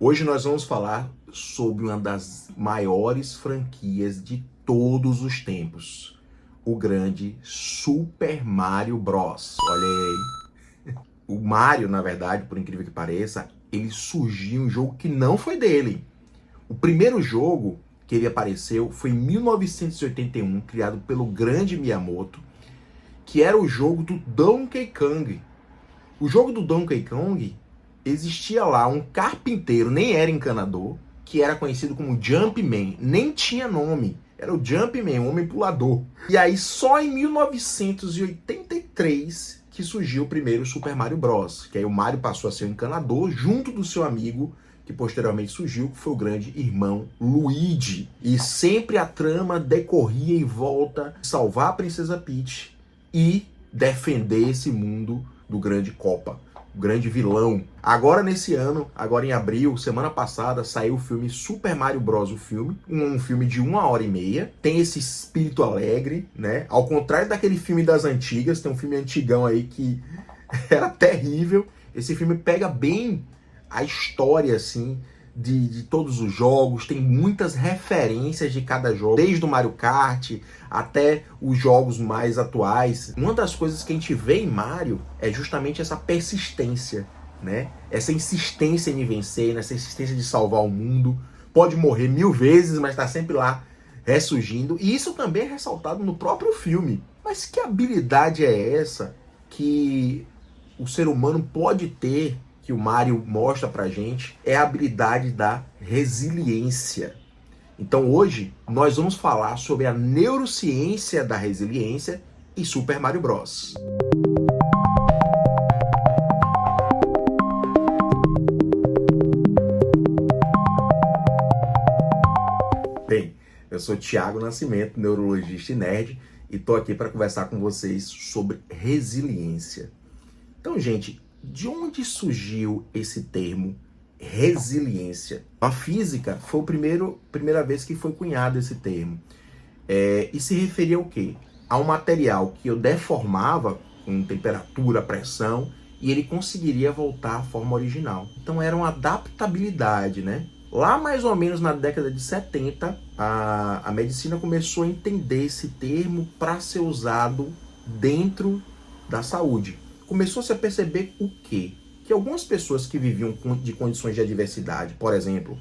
Hoje nós vamos falar sobre uma das maiores franquias de todos os tempos, o grande Super Mario Bros. Olha aí. O Mario, na verdade, por incrível que pareça, ele surgiu em um jogo que não foi dele. O primeiro jogo que ele apareceu foi em 1981, criado pelo grande Miyamoto, que era o jogo do Donkey Kong. O jogo do Donkey Kong, existia lá um carpinteiro, nem era encanador, que era conhecido como Jumpman, nem tinha nome, era o Jumpman, o homem pulador. E aí só em 1983 que surgiu o primeiro Super Mario Bros, que aí o Mario passou a ser um encanador junto do seu amigo, que posteriormente surgiu, que foi o grande irmão Luigi. E sempre a trama decorria em volta de salvar a Princesa Peach e defender esse mundo do grande Koopa, o grande vilão. Agora nesse ano, agora em abril, semana passada, saiu o filme Super Mario Bros. O filme, um filme de 1h30, tem esse espírito alegre, né? Ao contrário daquele filme das antigas, tem um filme antigão aí que era terrível. Esse filme pega bem a história, assim, de todos os jogos, tem muitas referências de cada jogo, desde o Mario Kart até os jogos mais atuais. Uma das coisas que a gente vê em Mario é justamente essa persistência, né? Essa insistência em vencer, essa insistência de salvar o mundo. Pode morrer 1000 vezes, mas tá sempre lá ressurgindo. E isso também é ressaltado no próprio filme. Mas que habilidade é essa que o ser humano pode ter, que o Mario mostra pra gente, é a habilidade da resiliência. Então hoje nós vamos falar sobre a neurociência da resiliência e Super Mario Bros. Bem, eu sou Thiago Nascimento, neurologista e nerd, e tô aqui para conversar com vocês sobre resiliência. Então, gente, de onde surgiu esse termo resiliência? A física foi a primeira vez que foi cunhado esse termo. E se referia ao quê? A um material que eu deformava com temperatura, pressão, e ele conseguiria voltar à forma original. Então era uma adaptabilidade, né? Lá mais ou menos na década de 70, a medicina começou a entender esse termo para ser usado dentro da saúde. Começou-se a perceber o quê? Que algumas pessoas que viviam de condições de adversidade, por exemplo,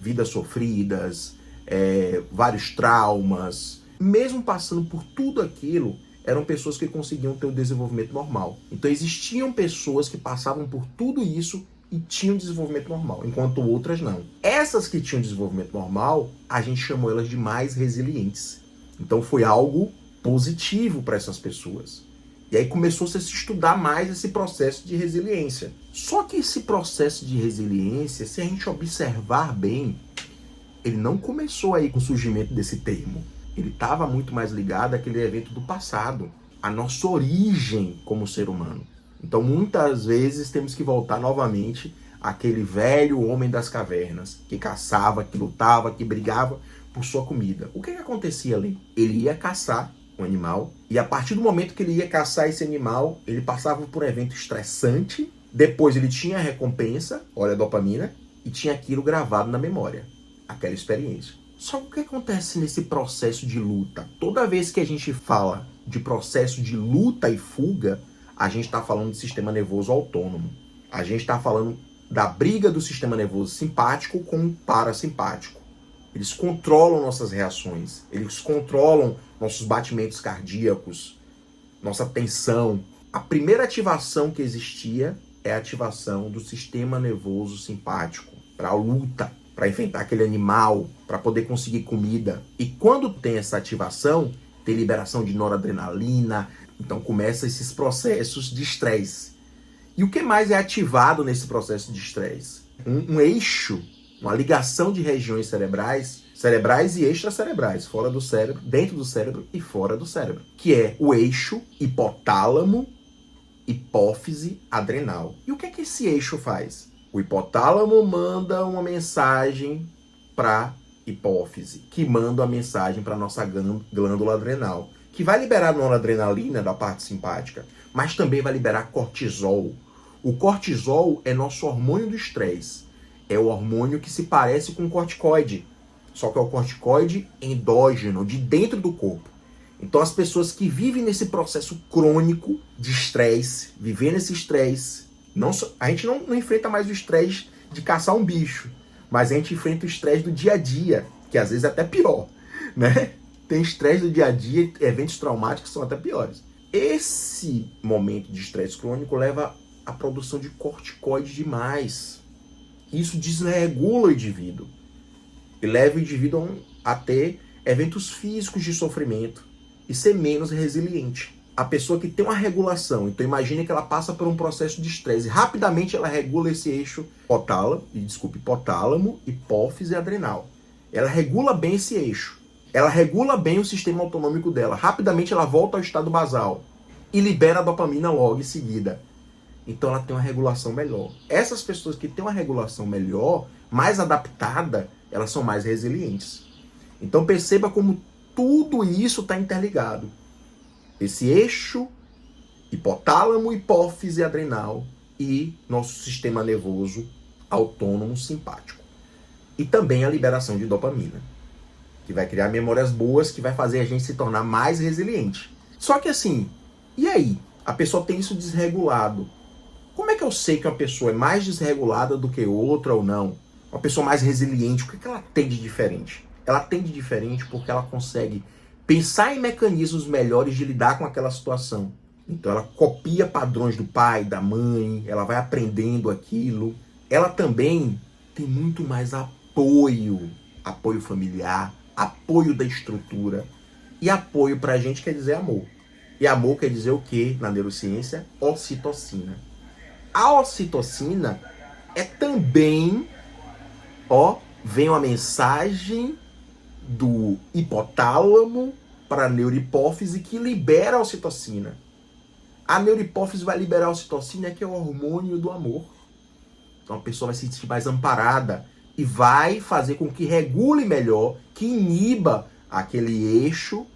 vidas sofridas, vários traumas, mesmo passando por tudo aquilo, eram pessoas que conseguiam ter o desenvolvimento normal. Então existiam pessoas que passavam por tudo isso e tinham desenvolvimento normal, enquanto outras não. Essas que tinham desenvolvimento normal, a gente chamou elas de mais resilientes. Então foi algo positivo para essas pessoas. E aí começou-se a se estudar mais esse processo de resiliência. Só que esse processo de resiliência, se a gente observar bem, ele não começou aí com o surgimento desse termo. Ele estava muito mais ligado àquele evento do passado, à nossa origem como ser humano. Então muitas vezes temos que voltar novamente àquele velho homem das cavernas, que caçava, que lutava, que brigava por sua comida. O que acontecia ali? Ele ia caçar um animal, e a partir do momento que ele ia caçar esse animal, ele passava por um evento estressante, depois ele tinha a recompensa, olha a dopamina, e tinha aquilo gravado na memória, aquela experiência. Só que o que acontece nesse processo de luta? Toda vez que a gente fala de processo de luta e fuga, a gente está falando de sistema nervoso autônomo. A gente está falando da briga do sistema nervoso simpático com o parasimpático. Eles controlam nossas reações, eles controlam nossos batimentos cardíacos, nossa tensão. A primeira ativação que existia é a ativação do sistema nervoso simpático para a luta, para enfrentar aquele animal, para poder conseguir comida. E quando tem essa ativação, tem liberação de noradrenalina, então começam esses processos de estresse. E o que mais é ativado nesse processo de estresse? Um eixo, uma ligação de regiões cerebrais e extracerebrais, fora do cérebro, dentro do cérebro e fora do cérebro, que é o eixo hipotálamo, hipófise, adrenal. E o que esse eixo faz? O hipotálamo manda uma mensagem para hipófise, que manda uma mensagem para nossa glândula adrenal, que vai liberar noradrenalina da parte simpática, mas também vai liberar cortisol. O cortisol é nosso hormônio do estresse. é o hormônio que se parece com o corticoide, só que é o corticoide endógeno, de dentro do corpo. Então as pessoas que vivem nesse processo crônico de estresse, vivendo esse estresse, a gente não enfrenta mais o estresse de caçar um bicho, mas a gente enfrenta o estresse do dia a dia, que às vezes é até pior, né? Tem estresse do dia a dia, eventos traumáticos são até piores. Esse momento de estresse crônico leva à produção de corticoide demais. Isso desregula o indivíduo e leva o indivíduo a ter eventos físicos de sofrimento e ser menos resiliente. A pessoa que tem uma regulação, então imagine que ela passa por um processo de estresse, rapidamente ela regula esse eixo hipotálamo, hipófise e adrenal. Ela regula bem esse eixo. Ela regula bem o sistema autonômico dela. Rapidamente ela volta ao estado basal e libera a dopamina logo em seguida. Então ela tem uma regulação melhor. Essas pessoas que têm uma regulação melhor, mais adaptada, elas são mais resilientes. Então perceba como tudo isso está interligado. Esse eixo hipotálamo, hipófise adrenal e nosso sistema nervoso autônomo simpático. E também a liberação de dopamina, que vai criar memórias boas, que vai fazer a gente se tornar mais resiliente. Só que assim, e aí? A pessoa tem isso desregulado. Como é que eu sei que uma pessoa é mais desregulada do que outra ou não? Uma pessoa mais resiliente, o que ela tem de diferente? Ela tem de diferente porque ela consegue pensar em mecanismos melhores de lidar com aquela situação. Então ela copia padrões do pai, da mãe, ela vai aprendendo aquilo. Ela também tem muito mais apoio familiar, apoio da estrutura. E apoio pra gente quer dizer amor. E amor quer dizer o quê na neurociência? Ocitocina. A ocitocina é também, vem uma mensagem do hipotálamo para a neurohipófise que libera a ocitocina. A neurohipófise vai liberar a ocitocina, que é o hormônio do amor. Então a pessoa vai se sentir mais amparada e vai fazer com que regule melhor, que iniba aquele eixo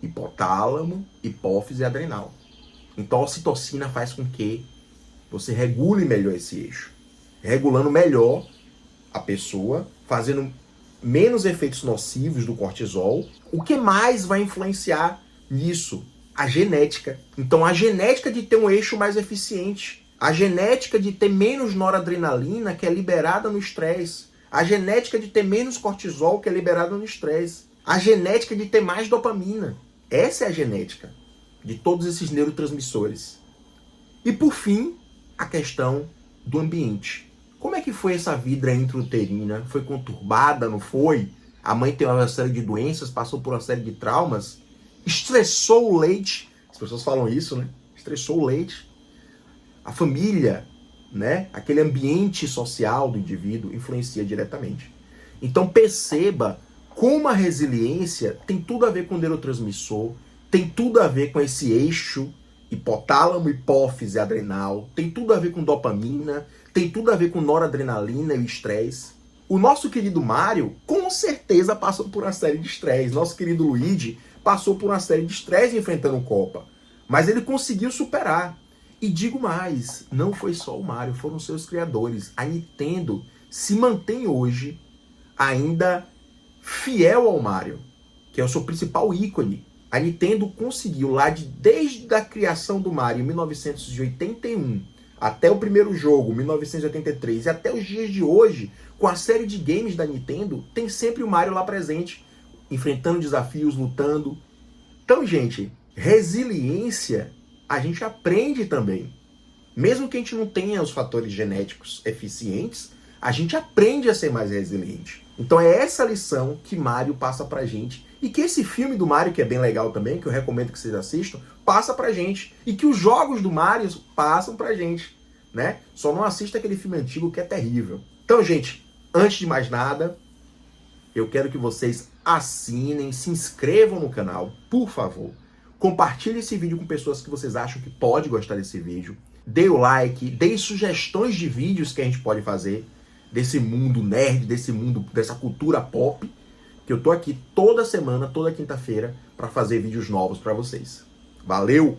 hipotálamo, hipófise e adrenal. Então a ocitocina faz com que você regule melhor esse eixo. Regulando melhor a pessoa, fazendo menos efeitos nocivos do cortisol. O que mais vai influenciar nisso? A genética. Então a genética de ter um eixo mais eficiente. A genética de ter menos noradrenalina, que é liberada no estresse. A genética de ter menos cortisol, que é liberada no estresse. A genética de ter mais dopamina. Essa é a genética de todos esses neurotransmissores. E por fim, a questão do ambiente. Como é que foi essa vida intrauterina? Foi conturbada, não foi? A mãe teve uma série de doenças, passou por uma série de traumas, estressou o leite. As pessoas falam isso, né? Estressou o leite. A família, né? Aquele ambiente social do indivíduo influencia diretamente. Então perceba como a resiliência tem tudo a ver com o neurotransmissor, tem tudo a ver com esse eixo hipotálamo, hipófise, adrenal, tem tudo a ver com dopamina, tem tudo a ver com noradrenalina e o estresse. O nosso querido Mario, com certeza, passou por uma série de estresse. Nosso querido Luigi passou por uma série de estresse enfrentando o Copa. Mas ele conseguiu superar. E digo mais, não foi só o Mario, foram seus criadores. A Nintendo se mantém hoje ainda fiel ao Mario, que é o seu principal ícone. A Nintendo conseguiu lá, desde a criação do Mario em 1981, até o primeiro jogo, 1983, e até os dias de hoje, com a série de games da Nintendo, tem sempre o Mario lá presente, enfrentando desafios, lutando. Então, gente, resiliência a gente aprende também. Mesmo que a gente não tenha os fatores genéticos eficientes, a gente aprende a ser mais resiliente. Então é essa lição que Mario passa pra gente. E que esse filme do Mario, que é bem legal também, que eu recomendo que vocês assistam, passa pra gente. E que os jogos do Mario passam pra gente, né? Só não assista aquele filme antigo que é terrível. Então, gente, antes de mais nada, eu quero que vocês assinem, se inscrevam no canal, por favor. Compartilhe esse vídeo com pessoas que vocês acham que pode gostar desse vídeo. Dê o like, dê sugestões de vídeos que a gente pode fazer desse mundo nerd, desse mundo, dessa cultura pop, que eu tô aqui toda semana, toda quinta-feira, para fazer vídeos novos para vocês. Valeu!